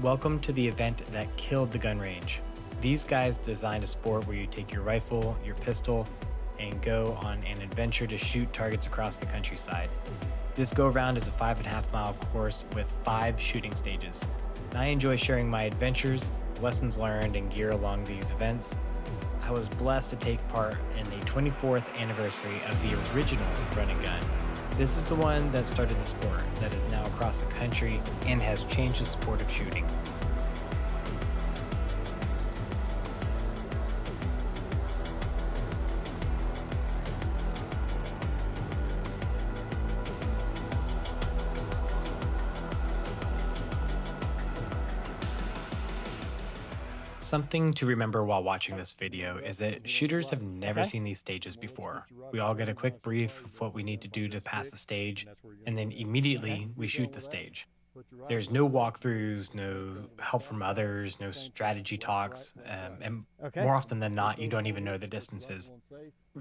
Welcome to the event that killed the gun range. These guys designed a sport where you take your rifle, your pistol, and go on an adventure to shoot targets across the countryside. This go around is a 5.5 mile course with 5 shooting stages. And I enjoy sharing my adventures, lessons learned, and gear along these events. I was blessed to take part in the 24th anniversary of the original run and gun. This is the one that started the sport that is now across the country and has changed the sport of shooting. Something to remember while watching this video is that shooters have never seen these stages before. We all get a quick brief of what we need to do to pass the stage, and then immediately we shoot the stage. There's no walkthroughs, no help from others, no strategy talks, and more often than not, you don't even know the distances.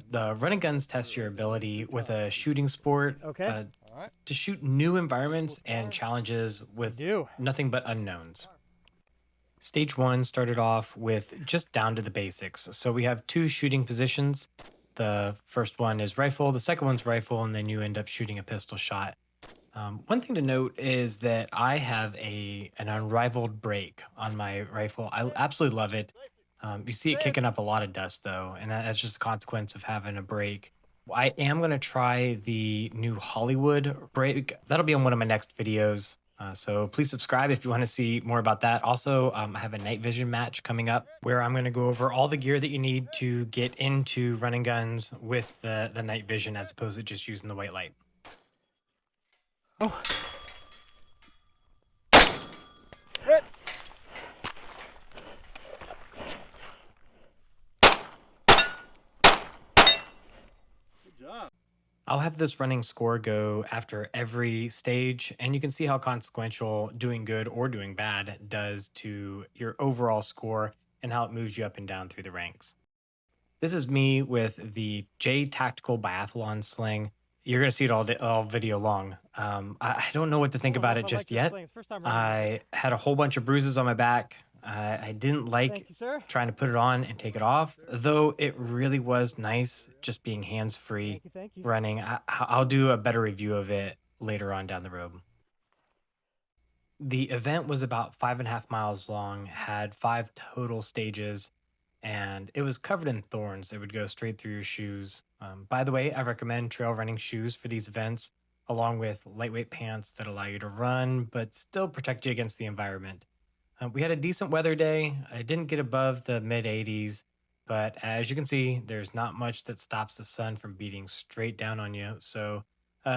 The run and guns test your ability with a shooting sport to shoot new environments and challenges with nothing but unknowns. Stage one started off with just down to the basics. So we have 2 shooting positions. The first one is rifle, the second one's rifle, and then you end up shooting a pistol shot. One thing to note is that I have an unrivaled break on my rifle. I absolutely love it. You see it kicking up a lot of dust though, and that's just a consequence of having a break. I am going to try the new Hollywood break. That'll be on one of my next videos. So please subscribe if you want to see more about that. Also, I have a night vision match coming up where I'm going to go over all the gear that you need to get into running guns with the night vision as opposed to just using the white light. Oh. Good job. I'll have this running score go after every stage, and you can see how consequential doing good or doing bad does to your overall score and how it moves you up and down through the ranks. This is me with the J Tactical Biathlon sling. You're going to see it all video long. I don't know what to think about it just yet. I had a whole bunch of bruises on my back. I didn't like trying to put it on and take it off, though it really was nice just being hands-free running. I'll do a better review of it later on down the road. The event was about 5.5 miles long, had 5 total stages, and it was covered in thorns that would go straight through your shoes. By the way, I recommend trail running shoes for these events, along with lightweight pants that allow you to run but still protect you against the environment. We had a decent weather day. I didn't get above the mid 80s, but as you can see, there's not much that stops the sun from beating straight down on you. So,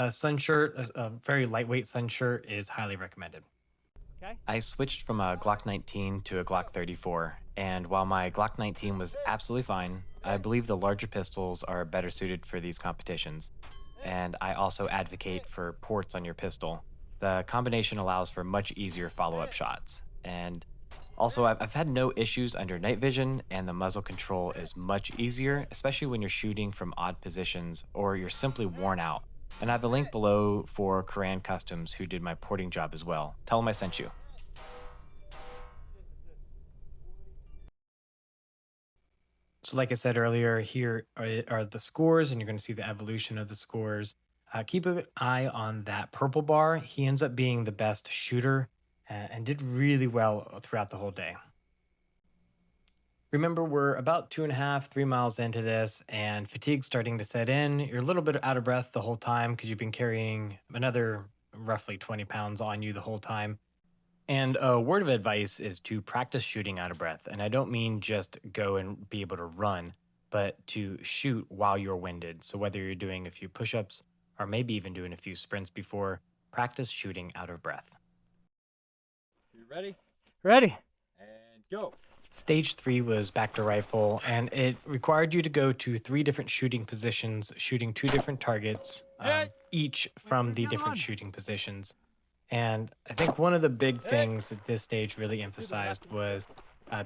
sun shirt, a very lightweight sun shirt, is highly recommended. I switched from a Glock 19 to a Glock 34, and while my Glock 19 was absolutely fine, I believe the larger pistols are better suited for these competitions. And I also advocate for ports on your pistol. The combination allows for much easier follow-up shots. And also, I've had no issues under night vision, and the muzzle control is much easier, especially when you're shooting from odd positions or you're simply worn out. And I have a link below for Koran Customs, who did my porting job as well. Tell them I sent you. So like I said earlier, here are the scores, and you're going to see the evolution of the scores. Keep an eye on that purple bar. He ends up being the best shooter and did really well throughout the whole day. Remember, we're about 2.5, 3 miles into this, and fatigue's starting to set in. You're a little bit out of breath the whole time because you've been carrying another roughly 20 pounds on you the whole time. And a word of advice is to practice shooting out of breath. And I don't mean just go and be able to run, but to shoot while you're winded. So whether you're doing a few push ups or maybe even doing a few sprints before, practice shooting out of breath. You ready? Ready. And go. Stage 3 was back to rifle, and it required you to go to 3 different shooting positions, shooting 2 different targets, each from the different shooting positions. And I think one of the big things that this stage really emphasized was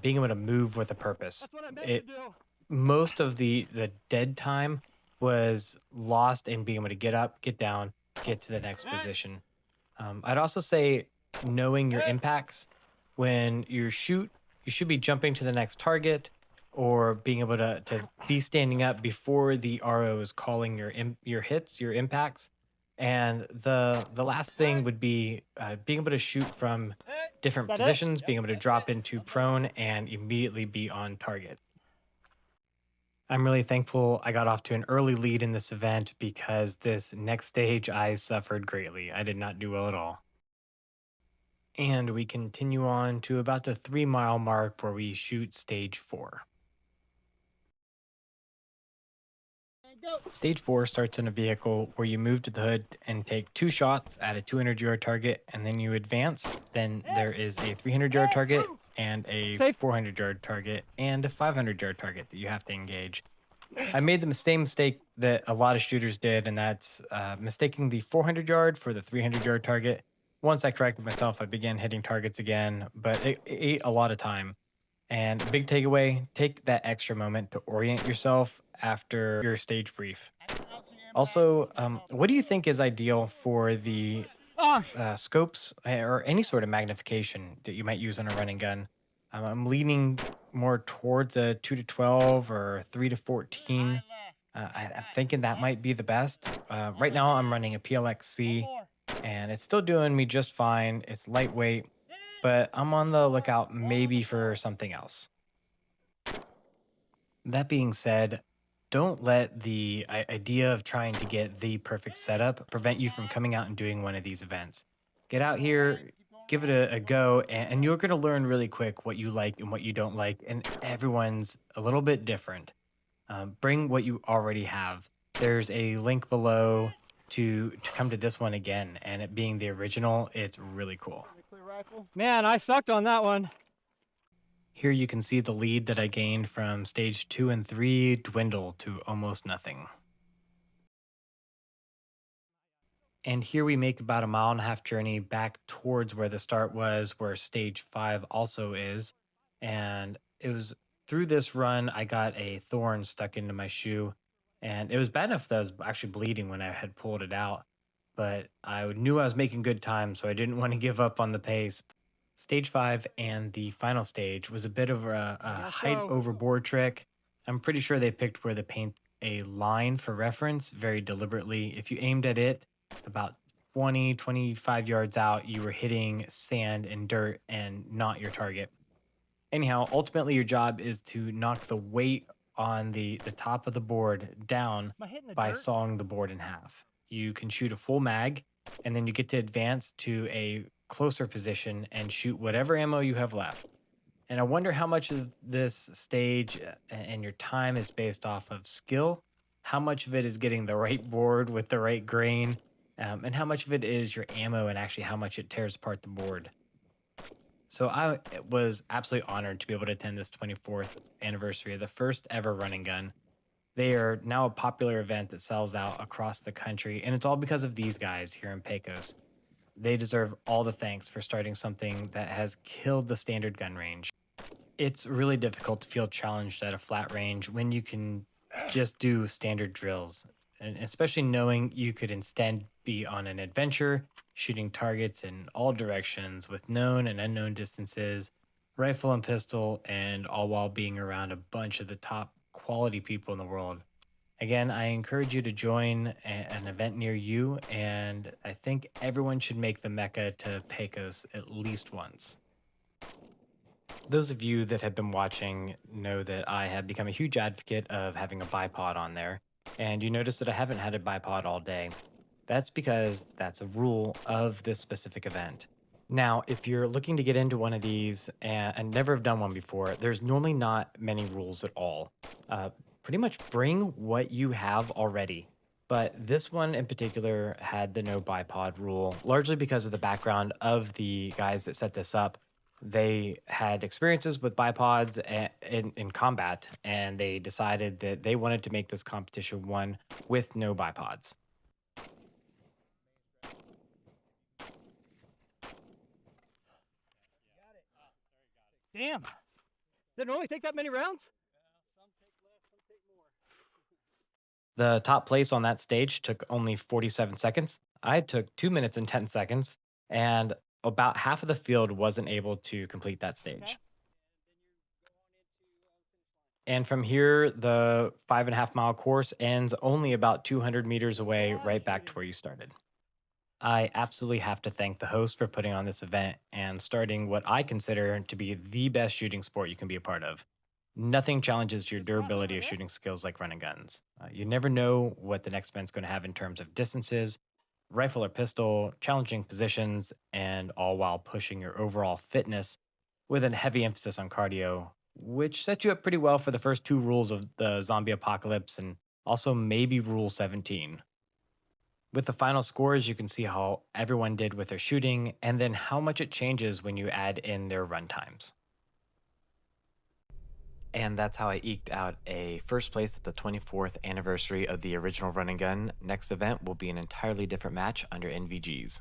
being able to move with a purpose. Most of the dead time was lost in being able to get up, get down, get to the next position. I'd also say knowing your impacts When you shoot, you should be jumping to the next target or being able to be standing up before the RO is calling your hits, your impacts. And the last thing would be being able to shoot from Is different that it? positions, Yep, being able to that's it. drop into prone and immediately be on target. I'm really thankful I got off to an early lead in this event because this next stage I suffered greatly. I did not do well at all. And we continue on to about the 3 mile mark where we shoot stage 4. And go. Stage 4 starts in a vehicle where you move to the hood and take 2 shots at a 200-yard target, and then you advance. Then there is a 300-yard target and a Safe. 400-yard target and a 500-yard target that you have to engage. I made the same mistake that a lot of shooters did, and that's mistaking the 400-yard for the 300-yard target. Once I corrected myself, I began hitting targets again, but it ate a lot of time. And big takeaway, take that extra moment to orient yourself after your stage brief. Also, what do you think is ideal for the Ah, scopes or any sort of magnification that you might use on a running gun? I'm leaning more towards a 2 to 12 or 3 to 14. I'm thinking that might be the best. Right now, I'm running a PLXC and it's still doing me just fine. It's lightweight, but I'm on the lookout maybe for something else. That being said, don't let the idea of trying to get the perfect setup prevent you from coming out and doing one of these events. Get out here, give it a go, and you're going to learn really quick what you like and what you don't like. And everyone's a little bit different. Bring what you already have. There's a link below to come to this one again, and it being the original, it's really cool. man, I sucked on that one. Here you can see the lead that I gained from stage 2 and 3 dwindle to almost nothing. And here we make about a mile and a half journey back towards where the start was, where stage 5 also is. And it was through this run, I got a thorn stuck into my shoe. And it was bad enough that I was actually bleeding when I had pulled it out. But I knew I was making good time, so I didn't want to give up on the pace. Stage 5 and the final stage was a bit of a Let's height go. overboard trick. I'm pretty sure they picked where to paint a line for reference very deliberately. If you aimed at it, about 20, 25 yards out, you were hitting sand and dirt and not your target. Anyhow, ultimately, your job is to knock the weight on the top of the board down Am I hitting the by dirt? sawing the board in half. You can shoot a full mag, and then you get to advance to a closer position and shoot whatever ammo you have left. And I wonder how much of this stage and your time is based off of skill, how much of it is getting the right board with the right grain, and how much of it is your ammo and actually how much it tears apart the board. So I was absolutely honored to be able to attend this 24th anniversary of the first ever running gun. They are now a popular event that sells out across the country, and it's all because of these guys here in Pecos. They deserve all the thanks for starting something that has killed the standard gun range. It's really difficult to feel challenged at a flat range when you can just do standard drills, and especially knowing you could instead be on an adventure, shooting targets in all directions with known and unknown distances, rifle and pistol, and all while being around a bunch of the top quality people in the world. Again, I encourage you to join an event near you, and I think everyone should make the Mecca to Pecos at least once. Those of you that have been watching know that I have become a huge advocate of having a bipod on there, and you notice that I haven't had a bipod all day. That's because that's a rule of this specific event. Now, if you're looking to get into one of these and never have done one before, there's normally not many rules at all. Uh, Pretty much bring what you have already. But this one in particular had the no bipod rule, largely because of the background of the guys that set this up. They had experiences with bipods in combat, and they decided that they wanted to make this competition one with no bipods. Damn. Does it normally take that many rounds? The top place on that stage took only 47 seconds. I took 2 minutes and 10 seconds. And About half of the field wasn't able to complete that Okay. stage. And from here, the 5.5 mile course ends only about 200 meters That's a away, lot of right back to shooting. where you started. I absolutely have to thank the host for putting on this event and starting what I consider to be the best shooting sport you can be a part of. Nothing challenges your Just crossover, durability I of guess. shooting skills like running guns. You never know what the next event's going to have in terms of distances, rifle or pistol, challenging positions, and all while pushing your overall fitness with a heavy emphasis on cardio, which sets you up pretty well for the first two rules of the zombie apocalypse and also maybe rule 17. With the final scores, you can see how everyone did with their shooting and then how much it changes when you add in their run times. And that's how I eked out a first place at the 24th anniversary of the original Run and Gun. Next event will be an entirely different match under NVGs.